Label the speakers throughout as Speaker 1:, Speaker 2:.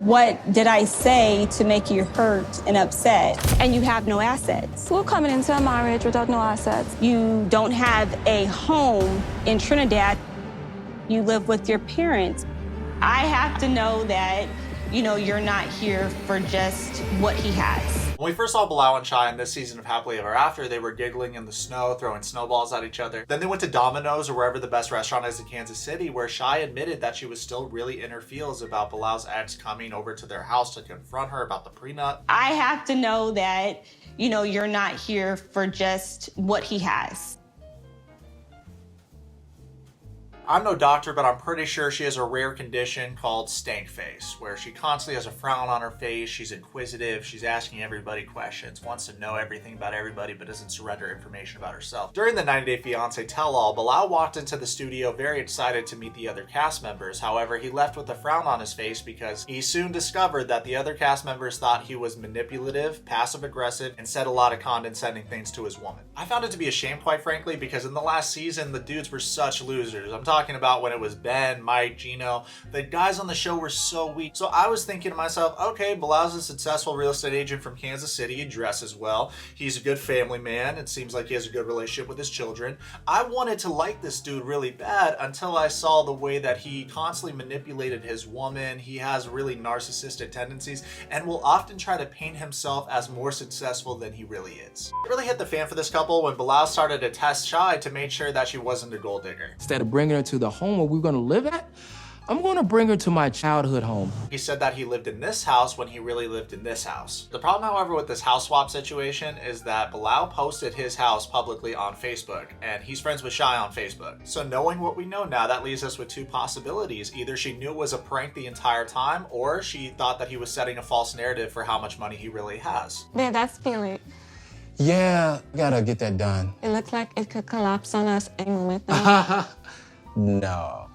Speaker 1: What did I say to make you hurt and upset? And you have no assets.
Speaker 2: We're coming into a marriage without no assets.
Speaker 1: You don't have a home in Trinidad. You live with your parents. I have to know that, you're not here for just what he has.
Speaker 3: When we first saw Bilal and Shai in this season of Happily Ever After, they were giggling in the snow, throwing snowballs at each other. Then they went to Domino's or wherever the best restaurant is in Kansas City, where Shai admitted that she was still really in her feels about Bilal's ex coming over to their house to confront her about the prenup.
Speaker 1: I have to know that, you're not here for just what he has.
Speaker 3: I'm no doctor, but I'm pretty sure she has a rare condition called stank face, where she constantly has a frown on her face, she's inquisitive, she's asking everybody questions, wants to know everything about everybody, but doesn't surrender information about herself. During the 90-Day Fiancé tell-all, Bilal walked into the studio very excited to meet the other cast members. However, he left with a frown on his face because he soon discovered that the other cast members thought he was manipulative, passive-aggressive, and said a lot of condescending things to his woman. I found it to be a shame, quite frankly, because in the last season, the dudes were such losers. I'm talking about when it was Ben, Mike, Gino. The guys on the show were so weak. So I was thinking to myself, okay, Bilal's a successful real estate agent from Kansas City. He dresses well. He's a good family man. It seems like he has a good relationship with his children. I wanted to like this dude really bad until I saw the way that he constantly manipulated his woman. He has really narcissistic tendencies and will often try to paint himself as more successful than he really is. It really hit the fan for this couple when Bilal started to test Shai to make sure that she wasn't a gold digger.
Speaker 4: Instead of bringing her to the home where we're gonna live at, I'm gonna bring her to my childhood home.
Speaker 3: He said that he lived in this house when he really lived in this house. The problem, however, with this house swap situation is that Bilal posted his house publicly on Facebook, and he's friends with Shai on Facebook. So knowing what we know now, that leaves us with two possibilities. Either she knew it was a prank the entire time, or she thought that he was setting a false narrative for how much money he really has.
Speaker 2: Yeah, that's feeling.
Speaker 4: Yeah, gotta get that done.
Speaker 2: It looks like it could collapse on us any moment now.
Speaker 4: No.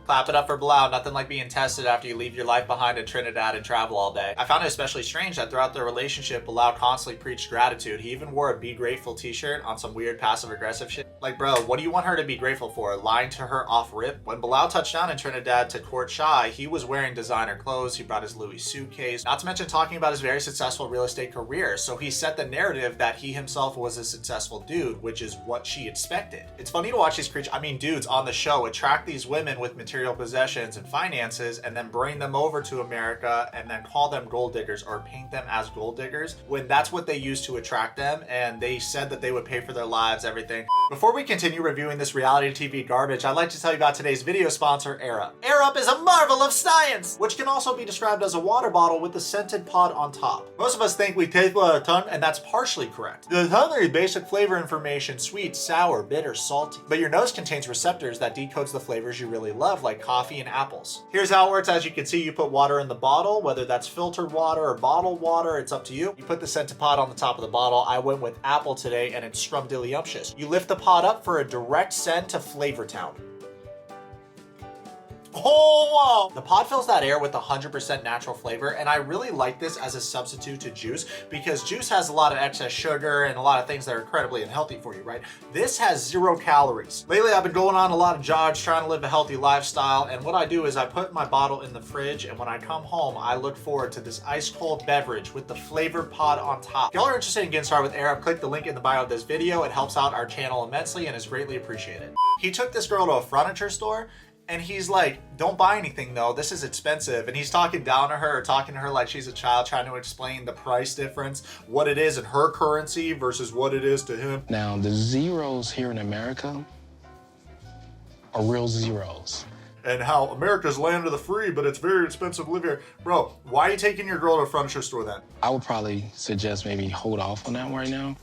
Speaker 3: Clap it up for Bilal. Nothing like being tested after you leave your life behind in Trinidad and travel all day. I found it especially strange that throughout their relationship, Bilal constantly preached gratitude. He even wore a Be Grateful t-shirt on some weird passive-aggressive shit. Like, bro, what do you want her to be grateful for? Lying to her off rip? When Bilal touched down in Trinidad to court Shai, he was wearing designer clothes. He brought his Louis suitcase. Not to mention talking about his very successful real estate career. So he set the narrative that he himself was a successful dude, which is what she expected. It's funny to watch these dudes on the show attract these women with material possessions and finances and then bring them over to America and then call them gold diggers or paint them as gold diggers when that's what they used to attract them, and they said that they would pay for their lives, everything. Before we continue reviewing this reality TV garbage, I'd like to tell you about today's video sponsor, Airup. Airup is a marvel of science, which can also be described as a water bottle with a scented pod on top. Most of us think we taste with our tongue, and that's partially correct. The tongue is basic flavor information: sweet, sour, bitter, salty. But your nose contains receptors that decodes the flavors you really love, like coffee and apples. Here's how it works. As you can see, you put water in the bottle, whether that's filtered water or bottled water, it's up to you. You put the scented pod on the top of the bottle. I went with apple today, and it's scrumdiddlyumptious. You lift the pod up for a direct send to Flavortown. Oh, wow. The pod fills that air with 100% natural flavor, and I really like this as a substitute to juice because juice has a lot of excess sugar and a lot of things that are incredibly unhealthy for you, right? This has 0 calories. Lately, I've been going on a lot of jogs trying to live a healthy lifestyle, and what I do is I put my bottle in the fridge, and when I come home, I look forward to this ice-cold beverage with the flavored pod on top. If y'all are interested in getting started with Airup, click the link in the bio of this video. It helps out our channel immensely and is greatly appreciated. He took this girl to a furniture store, and he's like, don't buy anything though, this is expensive. And he's talking down to her, or talking to her like she's a child, trying to explain the price difference, what it is in her currency versus what it is to him.
Speaker 4: Now, the zeros here in America are real zeros.
Speaker 3: And how America's land of the free, but it's very expensive to live here. Bro, why are you taking your girl to a furniture store then?
Speaker 4: I would probably suggest maybe hold off on that right now.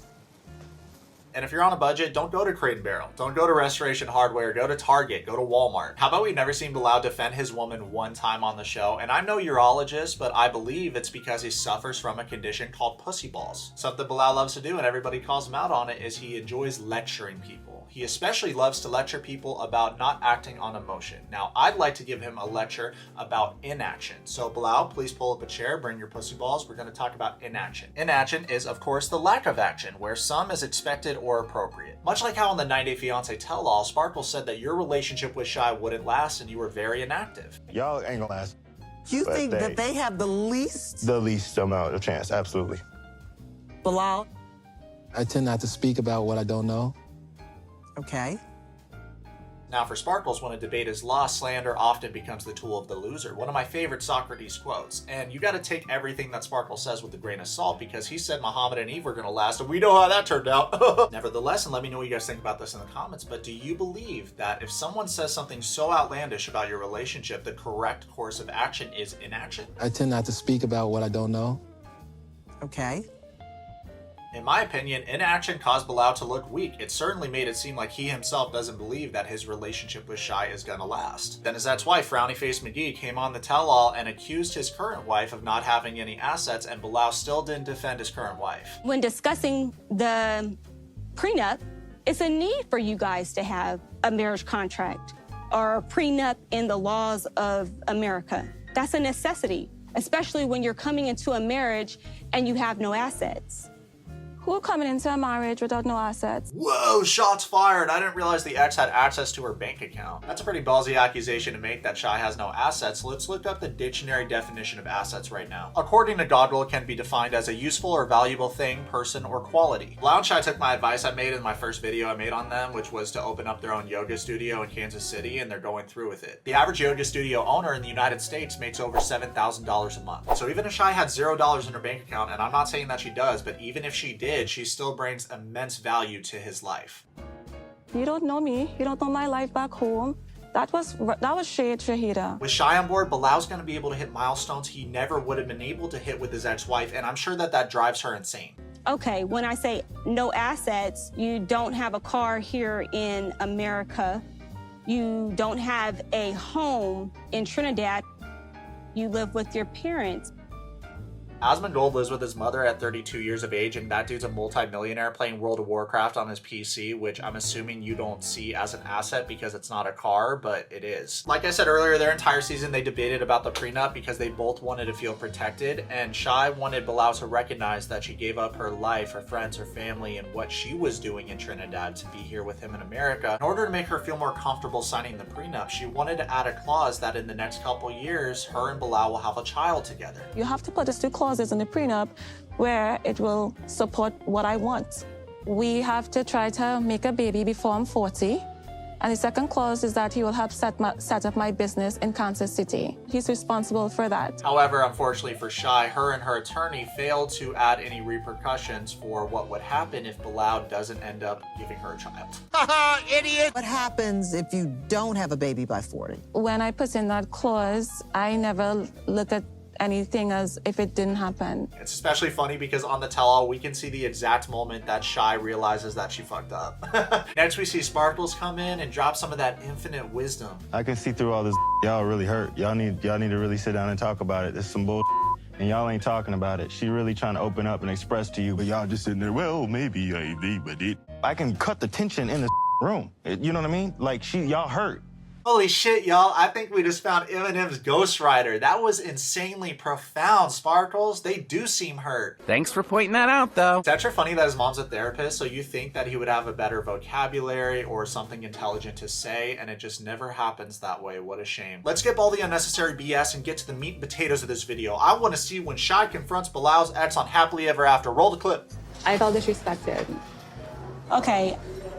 Speaker 3: And if you're on a budget, don't go to Crate & Barrel. Don't go to Restoration Hardware. Go to Target. Go to Walmart. How about we've never seen Bilal defend his woman one time on the show? And I'm no urologist, but I believe it's because he suffers from a condition called pussy balls. Something Bilal loves to do, and everybody calls him out on it, is he enjoys lecturing people. He especially loves to lecture people about not acting on emotion. Now, I'd like to give him a lecture about inaction. So Bilal, please pull up a chair, bring your pussy balls. We're going to talk about inaction. Inaction is, of course, the lack of action, where some is expected or appropriate. Much like how in the 90-Day Fiancé tell-all, Sparkle said that your relationship with Shai wouldn't last and you were very inactive.
Speaker 5: Y'all ain't gonna last.
Speaker 6: You think that they have the least?
Speaker 5: The least amount of chance, absolutely.
Speaker 6: Bilal?
Speaker 4: I tend not to speak about what I don't know.
Speaker 6: Okay.
Speaker 3: Now for Sparkles, when a debate is lost, slander often becomes the tool of the loser. One of my favorite Socrates quotes. And you gotta take everything that Sparkles says with a grain of salt, because he said Muhammad and Eve were gonna last, and we know how that turned out. Nevertheless, and let me know what you guys think about this in the comments, but do you believe that if someone says something so outlandish about your relationship, the correct course of action is inaction?
Speaker 4: I tend not to speak about what I don't know.
Speaker 6: Okay.
Speaker 3: In my opinion, inaction caused Bilal to look weak. It certainly made it seem like he himself doesn't believe that his relationship with Shai is gonna last. Then his ex-wife, Frowny Face McGee, came on the tell-all and accused his current wife of not having any assets, and Bilal still didn't defend his current wife.
Speaker 1: When discussing the prenup, it's a need for you guys to have a marriage contract or a prenup in the laws of America. That's a necessity, especially when you're coming into a marriage and you have no assets.
Speaker 2: Who coming into a marriage without no assets?
Speaker 3: Whoa, shots fired. I didn't realize the ex had access to her bank account. That's a pretty ballsy accusation to make, that Shai has no assets. Let's look up the dictionary definition of assets right now. According to Godwell, it can be defined as a useful or valuable thing, person, or quality. Bilal and Shai took my advice I made in my first video I made on them, which was to open up their own yoga studio in Kansas City, and they're going through with it. The average yoga studio owner in the United States makes over $7,000 a month. So even if Shai had $0 in her bank account, and I'm not saying that she does, but even if she did, she still brings immense value to his life.
Speaker 2: You don't know me. You don't know my life back home. That was Shaeeda.
Speaker 3: With Shai on board, Bilal's going to be able to hit milestones he never would have been able to hit with his ex-wife, and I'm sure that that drives her insane.
Speaker 1: Okay, when I say no assets, you don't have a car here in America. You don't have a home in Trinidad. You live with your parents.
Speaker 3: Asmongold lives with his mother at 32 years of age, and that dude's a multi-millionaire playing World of Warcraft on his PC, which I'm assuming you don't see as an asset because it's not a car, but it is. Like I said earlier, their entire season they debated about the prenup because they both wanted to feel protected, and Shai wanted Bilal to recognize that she gave up her life, her friends, her family, and what she was doing in Trinidad to be here with him in America. In order to make her feel more comfortable signing the prenup, she wanted to add a clause that in the next couple years, her and Bilal will have a child together.
Speaker 2: You have to put these two clauses in the prenup where it will support what I want. We have to try to make a baby before I'm 40. And the second clause is that he will help set up my business in Kansas City. He's responsible for that.
Speaker 3: However, unfortunately for Shai, her and her attorney failed to add any repercussions for what would happen if Bilal doesn't end up giving her a child.
Speaker 6: Haha, idiot! What happens if you don't have a baby by 40?
Speaker 2: When I put in that clause, I never look at anything as if it didn't happen.
Speaker 3: It's especially funny because on the tell-all, we can see the exact moment that Shai realizes that she fucked up. Next, we see Sparkles come in and drop some of that infinite wisdom.
Speaker 5: I can see through all this. Y'all really hurt. Y'all need to really sit down and talk about it. There's some bull, and y'all ain't talking about it. She really trying to open up and express to you, but y'all just sitting there, well, maybe I did, but it. I can cut the tension in the room. You know what I mean? Like, y'all hurt.
Speaker 3: Holy shit, y'all. I think we just found Eminem's ghostwriter. That was insanely profound, Sparkles. They do seem hurt.
Speaker 7: Thanks for pointing that out, though.
Speaker 3: It's extra funny that his mom's a therapist, so you think that he would have a better vocabulary or something intelligent to say, and it just never happens that way. What a shame. Let's skip all the unnecessary BS and get to the meat and potatoes of this video. I want to see when Shai confronts Bilal's ex on Happily Ever After. Roll the clip.
Speaker 2: I felt disrespected.
Speaker 1: Okay,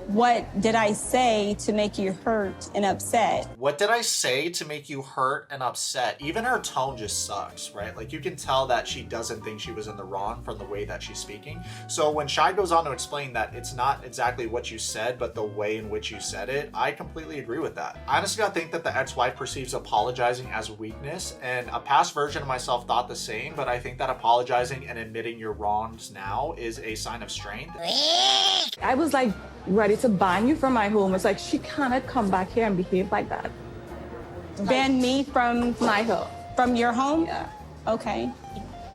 Speaker 1: what did I say to make you hurt and upset?
Speaker 3: What did I say to make you hurt and upset? Even her tone just sucks, right? Like, you can tell that she doesn't think she was in the wrong from the way that she's speaking. So when Shai goes on to explain that it's not exactly what you said, but the way in which you said it, I completely agree with that. I honestly think that the ex-wife perceives apologizing as weakness, and a past version of myself thought the same, but I think that apologizing and admitting your wrongs now is a sign of strength.
Speaker 8: I was like ready to ban you from my home. It's like, she cannot come back here and behave like that.
Speaker 1: Ban me from
Speaker 8: My home.
Speaker 1: From your home?
Speaker 8: Yeah.
Speaker 1: Okay.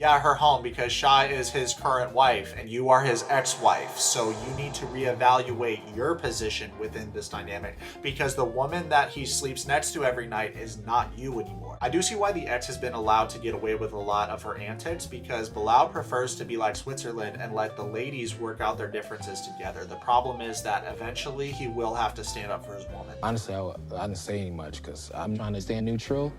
Speaker 3: Yeah, her home, because Shai is his current wife and you are his ex-wife. So you need to reevaluate your position within this dynamic, because the woman that he sleeps next to every night is not you anymore. I do see why the ex has been allowed to get away with a lot of her antics, because Bilal prefers to be like Switzerland and let the ladies work out their differences together. The problem is that eventually he will have to stand up for his woman.
Speaker 4: Honestly, I didn't say any much because I'm trying to stay neutral.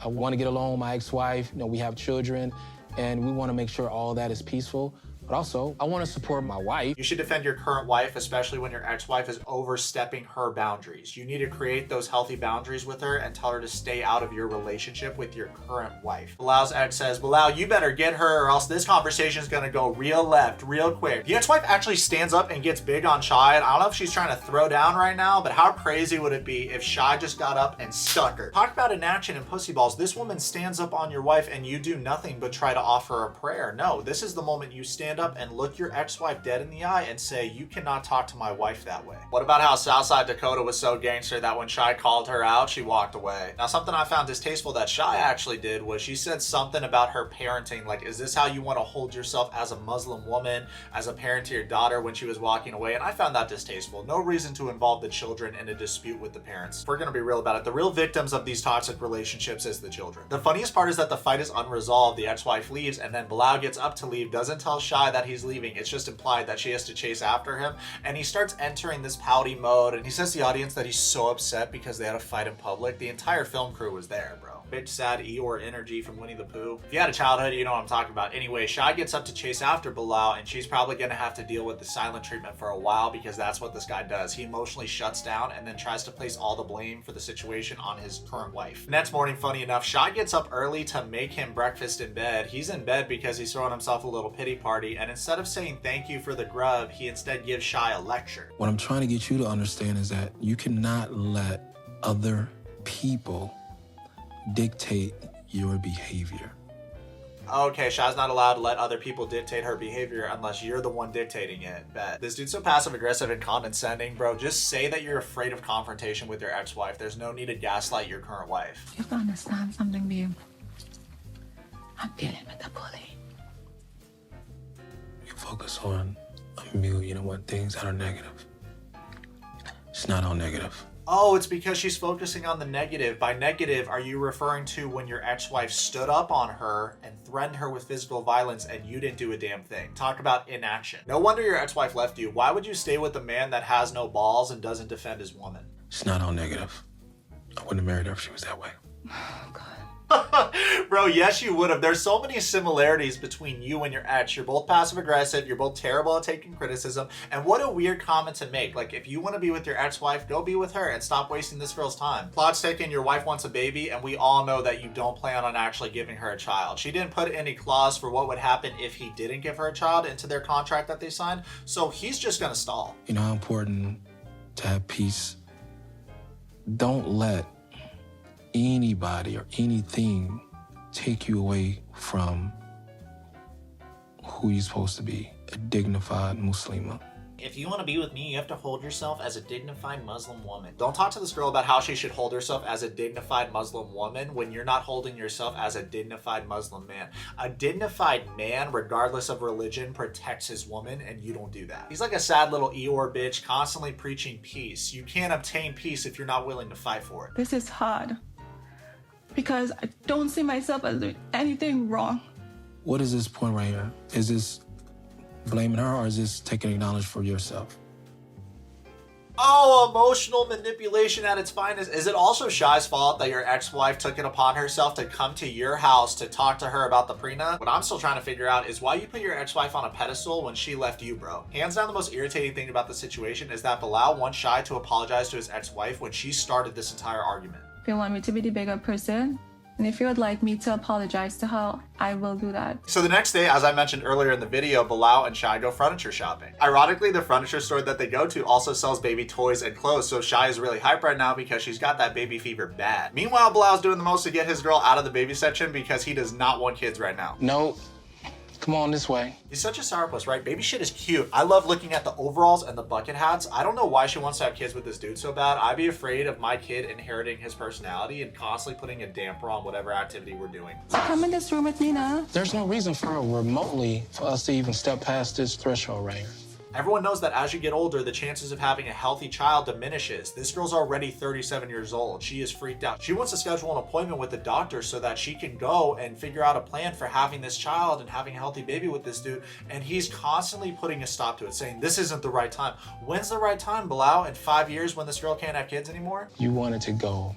Speaker 4: I want to get along with my ex-wife. You know, we have children, and we want to make sure all that is peaceful. But also, I want to support my wife.
Speaker 3: You should defend your current wife, especially when your ex-wife is overstepping her boundaries. You need to create those healthy boundaries with her and tell her to stay out of your relationship with your current wife. Bilal's ex says, Bilal, you better get her or else this conversation is going to go real left real quick. The ex-wife actually stands up and gets big on Shai. And I don't know if she's trying to throw down right now, but how crazy would it be if Shai just got up and stuck her? Talk about inaction and pussy balls. This woman stands up on your wife and you do nothing but try to offer a prayer. No, this is the moment you stand up and look your ex-wife dead in the eye and say, you cannot talk to my wife that way. What about how Southside Dakota was so gangster that when Shai called her out, she walked away? Now, something I found distasteful that Shai actually did was she said something about her parenting. Like, is this how you want to hold yourself as a Muslim woman, as a parent to your daughter, when she was walking away? And I found that distasteful. No reason to involve the children in a dispute with the parents. If we're going to be real about it, the real victims of these toxic relationships is the children. The funniest part is that the fight is unresolved. The ex-wife leaves and then Bilal gets up to leave, doesn't tell Shai that he's leaving. It's just implied that she has to chase after him, and he starts entering this pouty mode, and he says to the audience that he's so upset because they had a fight in public. The entire film crew was there, bro. Bitch sad Eeyore energy from Winnie the Pooh. If you had a childhood, you know what I'm talking about. Anyway, Shai gets up to chase after Bilal, and she's probably gonna have to deal with the silent treatment for a while, because that's what this guy does. He emotionally shuts down and then tries to place all the blame for the situation on his current wife. Next morning, funny enough, Shai gets up early to make him breakfast in bed. He's in bed because he's throwing himself a little pity party, and instead of saying thank you for the grub, he instead gives Shai a lecture.
Speaker 4: What I'm trying to get you to understand is that you cannot let other people dictate your behavior.
Speaker 3: Okay, Shai's not allowed to let other people dictate her behavior unless you're the one dictating it. Bet. This dude's so passive-aggressive and condescending, bro. Just say that you're afraid of confrontation with your ex-wife. There's no need to gaslight your current wife.
Speaker 8: You have to understand something, babe. I'm dealing with a bully.
Speaker 4: You focus on a million and one things that are negative. It's not all negative.
Speaker 3: Oh, it's because she's focusing on the negative. By negative, are you referring to when your ex-wife stood up on her and threatened her with physical violence and you didn't do a damn thing? Talk about inaction. No wonder your ex-wife left you. Why would you stay with a man that has no balls and doesn't defend his woman?
Speaker 4: It's not all negative. I wouldn't have married her if she was that way.
Speaker 8: Oh, God.
Speaker 3: Bro, yes, you would have. There's so many similarities between you and your ex. You're both passive-aggressive. You're both terrible at taking criticism. And what a weird comment to make. Like, if you want to be with your ex-wife, go be with her and stop wasting this girl's time. Plot's taken, your wife wants a baby, and we all know that you don't plan on actually giving her a child. She didn't put any clause for what would happen if he didn't give her a child into their contract that they signed. So he's just going to stall.
Speaker 4: You know how important to have peace? Don't let anybody or anything take you away from who you're supposed to be, a dignified Muslima.
Speaker 3: If you want to be with me, you have to hold yourself as a dignified Muslim woman. Don't talk to this girl about how she should hold herself as a dignified Muslim woman when you're not holding yourself as a dignified Muslim man. A dignified man, regardless of religion, protects his woman, and you don't do that. He's like a sad little Eeyore bitch constantly preaching peace. You can't obtain peace if you're not willing to fight for it.
Speaker 8: This is hard because I don't see myself as doing anything wrong.
Speaker 4: What is this point right here? Is this blaming her or is this taking acknowledgement for yourself?
Speaker 3: Oh, emotional manipulation at its finest. Is it also Shai's fault that your ex-wife took it upon herself to come to your house to talk to her about the prenup? What I'm still trying to figure out is why you put your ex-wife on a pedestal when she left you, bro. Hands down, the most irritating thing about the situation is that Bilal wants Shai to apologize to his ex-wife when she started this entire argument.
Speaker 8: If you want me to be the bigger person, and if you would like me to apologize to her, I will do that.
Speaker 3: So the next day, as I mentioned earlier in the video, Bilal and Shai go furniture shopping. Ironically, the furniture store that they go to also sells baby toys and clothes, so Shai is really hyped right now because she's got that baby fever bad. Meanwhile, Bilal's doing the most to get his girl out of the baby section because he does not want kids right now.
Speaker 4: No, Come on this way.
Speaker 3: He's such a sourpuss, right? Baby shit is cute. I love looking at the overalls and the bucket hats. I don't know why she wants to have kids with this dude so bad. I'd be afraid of my kid inheriting his personality and constantly putting a damper on whatever activity we're doing.
Speaker 2: Come in this room with me now.
Speaker 4: There's no reason for us to even step past this threshold right here.
Speaker 3: Everyone knows that as you get older, the chances of having a healthy child diminishes. This girl's already 37 years old. She is freaked out. She wants to schedule an appointment with the doctor so that she can go and figure out a plan for having this child and having a healthy baby with this dude. And he's constantly putting a stop to it, saying this isn't the right time. When's the right time, Bilal? In 5 years when this girl can't have kids anymore?
Speaker 4: You wanted to go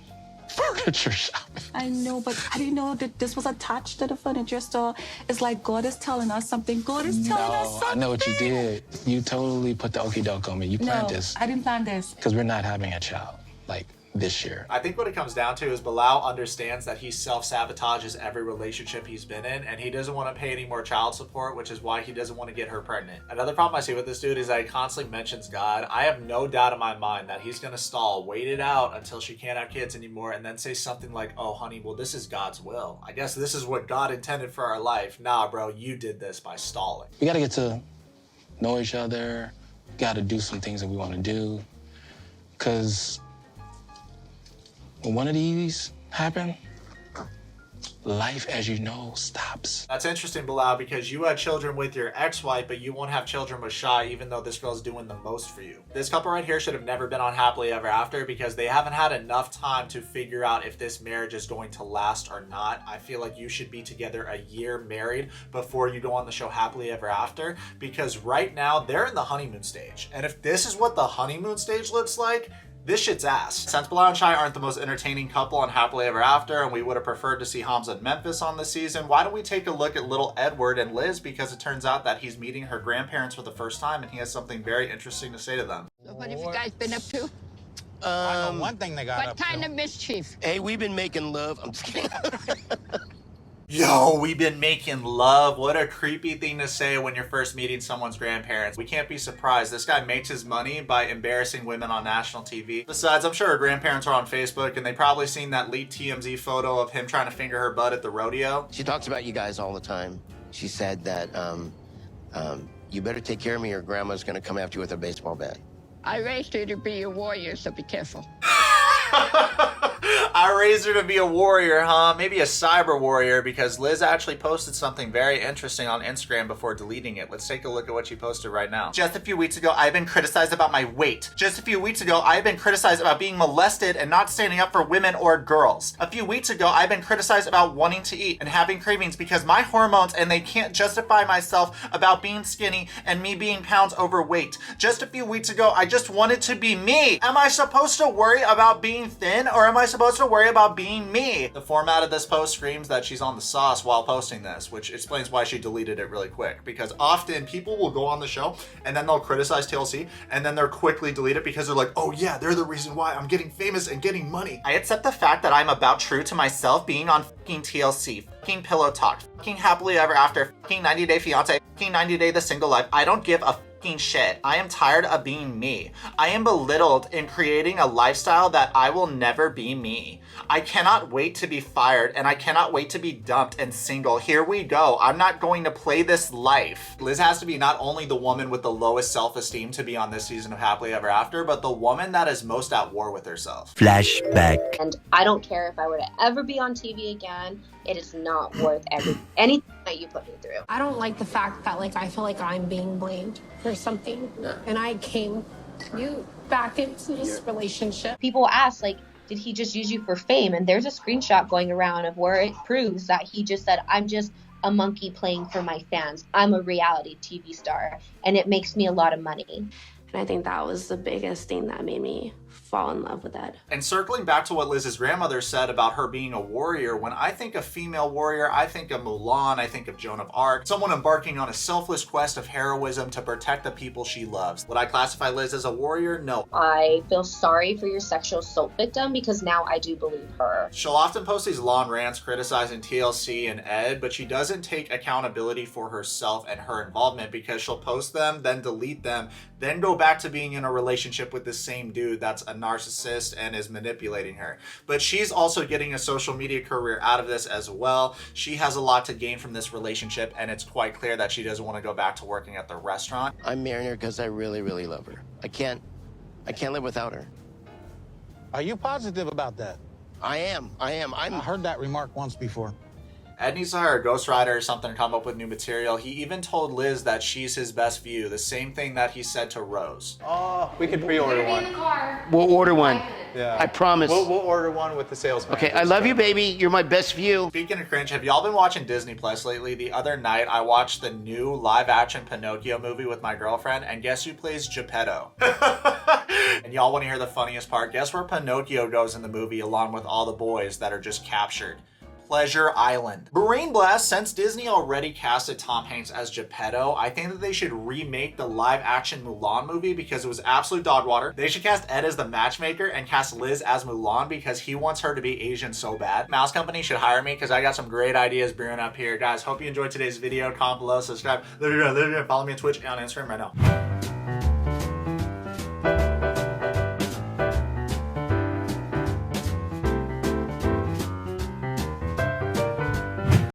Speaker 4: furniture shopping.
Speaker 2: I know, but I didn't know that this was attached to the furniture store. It's like God is telling us something. God is telling us something.
Speaker 4: I know what you did. You totally put the okie doke on me. You planned this.
Speaker 2: I didn't plan this.
Speaker 4: Because we're not having a child, like, this year.
Speaker 3: I think what it comes down to is Bilal understands that he self-sabotages every relationship he's been in, and he doesn't want to pay any more child support, which is why he doesn't want to get her pregnant. Another problem I see with this dude is that he constantly mentions God. I have no doubt in my mind that he's going to stall, wait it out until she can't have kids anymore, and then say something like, oh, honey, well, this is God's will. I guess this is what God intended for our life. Nah, bro, you did this by stalling.
Speaker 4: We got to get to know each other. Got to do some things that we want to do. Because when one of these happen, life, as you know, stops.
Speaker 3: That's interesting, Bilal, because you had children with your ex-wife, but you won't have children with Shai, even though this girl's doing the most for you. This couple right here should have never been on Happily Ever After because they haven't had enough time to figure out if this marriage is going to last or not. I feel like you should be together a year married before you go on the show Happily Ever After, because right now they're in the honeymoon stage. And if this is what the honeymoon stage looks like, this shit's ass. Since Bilal and Shai aren't the most entertaining couple on Happily Ever After, and we would have preferred to see Hamza and Memphis on this season, why don't we take a look at little Edward and Liz, because it turns out that he's meeting her grandparents for the first time and he has something very interesting to say to them.
Speaker 7: So what have you guys been up to?
Speaker 9: I know one thing they got
Speaker 7: What
Speaker 9: up
Speaker 7: kind
Speaker 9: to.
Speaker 7: of mischief?
Speaker 10: Hey, we've been making love. I'm just kidding.
Speaker 3: Yo, we've been making love. What a creepy thing to say when you're first meeting someone's grandparents. We can't be surprised. This guy makes his money by embarrassing women on national TV. Besides, I'm sure her grandparents are on Facebook and they probably seen that leaked TMZ photo of him trying to finger her butt at the rodeo.
Speaker 10: She talks about you guys all the time. She said that you better take care of me or grandma's gonna come after you with a baseball bat.
Speaker 7: I raised you to be a warrior, so be careful.
Speaker 3: I raised her to be a warrior, huh? Maybe a cyber warrior, because Liz actually posted something very interesting on Instagram before deleting it. Let's take a look at what she posted right now. Just a few weeks ago, I've been criticized about my weight. Just a few weeks ago, I've been criticized about being molested and not standing up for women or girls. A few weeks ago, I've been criticized about wanting to eat and having cravings because my hormones, and they can't justify myself about being skinny and me being pounds overweight. Just a few weeks ago, I just wanted to be me. Am I supposed to worry about being thin, or am I supposed to worry about being me? The format of this post screams that she's on the sauce while posting this, which explains why she deleted it really quick, because often people will go on the show and then they'll criticize TLC and then they'll quickly delete it because they're like, oh yeah, they're the reason why I'm getting famous and getting money. I accept the fact that I'm about true to myself being on fucking TLC, fucking Pillow Talk, fucking Happily Ever After, fucking 90 Day Fiancé, fucking 90 Day The Single Life. I don't give a shit. I am tired of being me. I am belittled in creating a lifestyle that I will never be me. I cannot wait to be fired, and I cannot wait to be dumped and single. Here we go. I'm not going to play this life. Liz has to be not only the woman with the lowest self-esteem to be on this season of Happily Ever After, but the woman that is most at war with herself.
Speaker 11: Flashback.
Speaker 12: And I don't care if I were to ever be on TV again. It is not worth anything that you put me through.
Speaker 13: I don't like the fact that I feel like I'm being blamed for something. No. And I came back into this relationship.
Speaker 12: People ask, did he just use you for fame? And there's a screenshot going around of where it proves that he just said, I'm just a monkey playing for my fans. I'm a reality TV star, and it makes me a lot of money.
Speaker 14: And I think that was the biggest thing that made me fall in love with Ed.
Speaker 3: And circling back to what Liz's grandmother said about her being a warrior, when I think of female warrior, I think of Mulan, I think of Joan of Arc, someone embarking on a selfless quest of heroism to protect the people she loves. Would I classify Liz as a warrior? No.
Speaker 12: I feel sorry for your sexual assault victim because now I do believe her.
Speaker 3: She'll often post these long rants criticizing TLC and Ed, but she doesn't take accountability for herself and her involvement, because she'll post them, then delete them, then go back to being in a relationship with this same dude that's a narcissist and is manipulating her. But she's also getting a social media career out of this as well. She has a lot to gain from this relationship, and it's quite clear that she doesn't want to go back to working at the restaurant.
Speaker 10: I'm marrying her because I really, really love her. I can't live without her.
Speaker 9: Are you positive about that?
Speaker 10: I am. I
Speaker 9: heard that remark once before.
Speaker 3: Ed needs to hire a ghostwriter or something to come up with new material. He even told Liz that she's his best view, the same thing that he said to Rose.
Speaker 11: Oh, we could pre-order one.
Speaker 10: We'll order one.
Speaker 11: Yeah.
Speaker 10: I promise.
Speaker 11: We'll order one with the salesman.
Speaker 10: Okay, I love you, baby. You're my best view.
Speaker 3: Speaking of cringe, have y'all been watching Disney Plus lately? The other night, I watched the new live-action Pinocchio movie with my girlfriend, and guess who plays Geppetto? And y'all want to hear the funniest part? Guess where Pinocchio goes in the movie along with all the boys that are just captured? Pleasure Island. Brain blast, since Disney already casted Tom Hanks as Geppetto, I think that they should remake the live-action Mulan movie because it was absolute dog water. They should cast Ed as the matchmaker and cast Liz as Mulan because he wants her to be Asian so bad. Mouse Company should hire me because I got some great ideas brewing up here. Guys, hope you enjoyed today's video. Comment below, subscribe, follow me on Twitch and on Instagram right now.